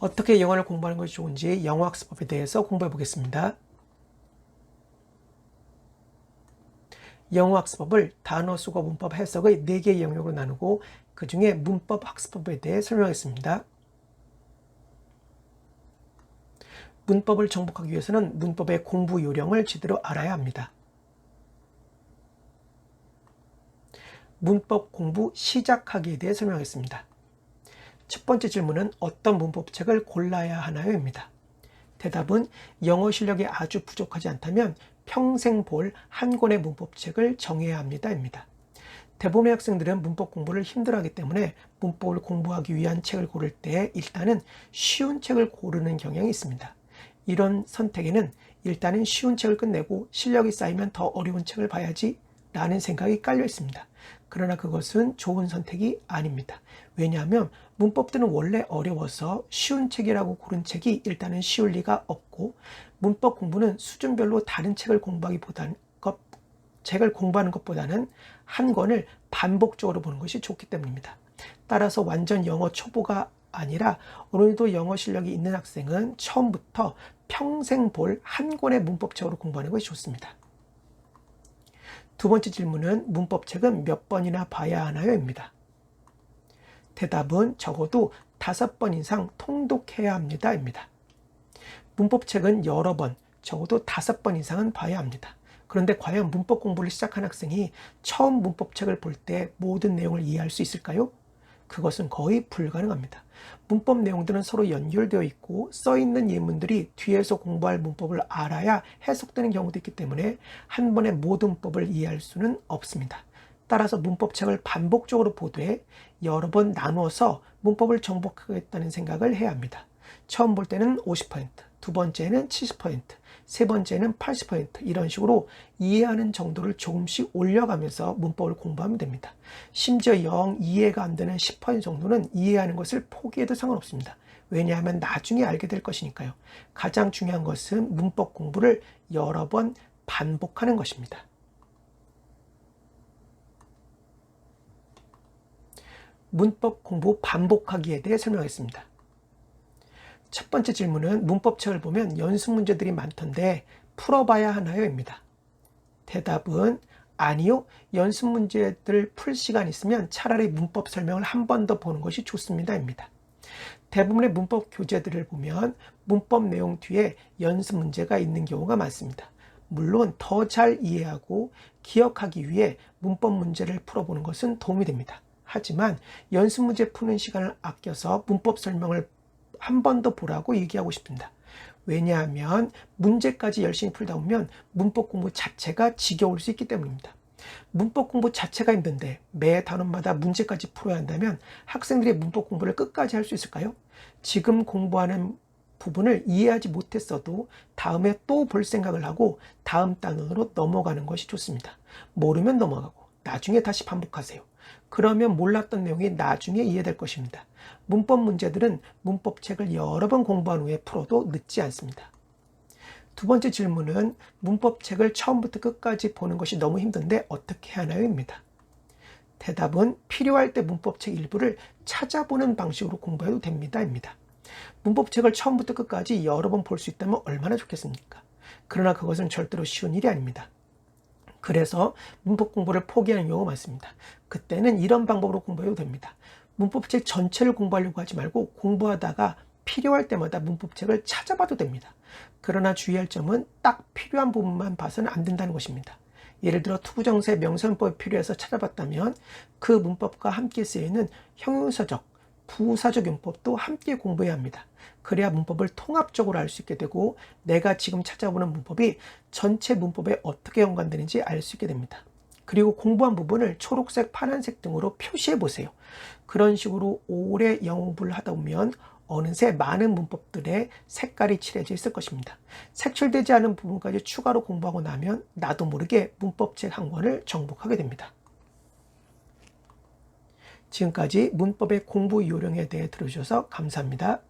어떻게 영어를 공부하는 것이 좋은지 영어학습법에 대해서 공부해 보겠습니다. 영어학습법을 단어, 수거, 문법, 해석의 4개의 영역으로 나누고 그 중에 문법 학습법에 대해 설명하겠습니다. 문법을 정복하기 위해서는 문법의 공부 요령을 제대로 알아야 합니다. 문법 공부 시작하기에 대해 설명하겠습니다. 첫 번째 질문은 어떤 문법책을 골라야 하나요? 입니다. 대답은 영어 실력이 아주 부족하지 않다면 평생 볼 한 권의 문법책을 정해야 합니다. 입니다. 대부분의 학생들은 문법 공부를 힘들어하기 때문에 문법을 공부하기 위한 책을 고를 때 일단은 쉬운 책을 고르는 경향이 있습니다. 이런 선택에는 일단은 쉬운 책을 끝내고 실력이 쌓이면 더 어려운 책을 봐야지 라는 생각이 깔려 있습니다. 그러나 그것은 좋은 선택이 아닙니다. 왜냐하면 문법들은 원래 어려워서 쉬운 책이라고 고른 책이 일단은 쉬울 리가 없고 문법 공부는 수준별로 다른 책을 공부하는 것보다는 한 권을 반복적으로 보는 것이 좋기 때문입니다. 따라서 완전 영어 초보가 아니라 어느 정도 영어 실력이 있는 학생은 처음부터 평생 볼 한 권의 문법책으로 공부하는 것이 좋습니다. 두 번째 질문은 문법책은 몇 번이나 봐야 하나요? 입니다. 대답은 적어도 5번 이상 통독해야 합니다. 입니다. 문법책은 여러 번, 적어도 5번 이상은 봐야 합니다. 그런데 과연 문법 공부를 시작한 학생이 처음 문법책을 볼 때 모든 내용을 이해할 수 있을까요? 그것은 거의 불가능합니다. 문법 내용들은 서로 연결되어 있고 써있는 예문들이 뒤에서 공부할 문법을 알아야 해석되는 경우도 있기 때문에 한 번에 모든 문법을 이해할 수는 없습니다. 따라서 문법책을 반복적으로 보되 여러 번 나누어서 문법을 정복하겠다는 생각을 해야 합니다. 처음 볼 때는 50%, 두 번째는 70%, 세 번째는 80% 이런 식으로 이해하는 정도를 조금씩 올려가면서 문법을 공부하면 됩니다. 심지어 영 이해가 안 되는 10% 정도는 이해하는 것을 포기해도 상관없습니다. 왜냐하면 나중에 알게 될 것이니까요. 가장 중요한 것은 문법 공부를 여러 번 반복하는 것입니다. 문법 공부 반복하기에 대해 설명하겠습니다. 첫 번째 질문은 문법책을 보면 연습 문제들이 많던데 풀어봐야 하나요? 입니다. 대답은 아니요. 연습 문제들 풀 시간 있으면 차라리 문법 설명을 한 번 더 보는 것이 좋습니다. 입니다. 대부분의 문법 교재들을 보면 문법 내용 뒤에 연습 문제가 있는 경우가 많습니다. 물론 더 잘 이해하고 기억하기 위해 문법 문제를 풀어보는 것은 도움이 됩니다. 하지만 연습 문제 푸는 시간을 아껴서 문법 설명을 한 번 더 보라고 얘기하고 싶습니다. 왜냐하면 문제까지 열심히 풀다 보면 문법 공부 자체가 지겨울 수 있기 때문입니다. 문법 공부 자체가 힘든데 매 단원마다 문제까지 풀어야 한다면 학생들이 문법 공부를 끝까지 할 수 있을까요? 지금 공부하는 부분을 이해하지 못했어도 다음에 또 볼 생각을 하고 다음 단원으로 넘어가는 것이 좋습니다. 모르면 넘어가고 나중에 다시 반복하세요. 그러면 몰랐던 내용이 나중에 이해될 것입니다. 문법 문제들은 문법책을 여러 번 공부한 후에 풀어도 늦지 않습니다. 두 번째 질문은 문법책을 처음부터 끝까지 보는 것이 너무 힘든데 어떻게 하나요? 입니다. 대답은 필요할 때 문법책 일부를 찾아보는 방식으로 공부해도 됩니다. 입니다. 문법책을 처음부터 끝까지 여러 번 볼 수 있다면 얼마나 좋겠습니까? 그러나 그것은 절대로 쉬운 일이 아닙니다. 그래서 문법 공부를 포기하는 경우가 많습니다. 그때는 이런 방법으로 공부해도 됩니다. 문법책 전체를 공부하려고 하지 말고 공부하다가 필요할 때마다 문법책을 찾아봐도 됩니다. 그러나 주의할 점은 딱 필요한 부분만 봐서는 안 된다는 것입니다. 예를 들어 투부정사의 명사용법이 필요해서 찾아봤다면 그 문법과 함께 쓰여있는 형용사적, 부사적 용법도 함께 공부해야 합니다. 그래야 문법을 통합적으로 알 수 있게 되고 내가 지금 찾아보는 문법이 전체 문법에 어떻게 연관되는지 알 수 있게 됩니다. 그리고 공부한 부분을 초록색, 파란색 등으로 표시해 보세요. 그런 식으로 오래 영어 공부를 하다 보면 어느새 많은 문법들의 색깔이 칠해져 있을 것입니다. 색칠되지 않은 부분까지 추가로 공부하고 나면 나도 모르게 문법책 한 권을 정복하게 됩니다. 지금까지 문법의 공부 요령에 대해 들어주셔서 감사합니다.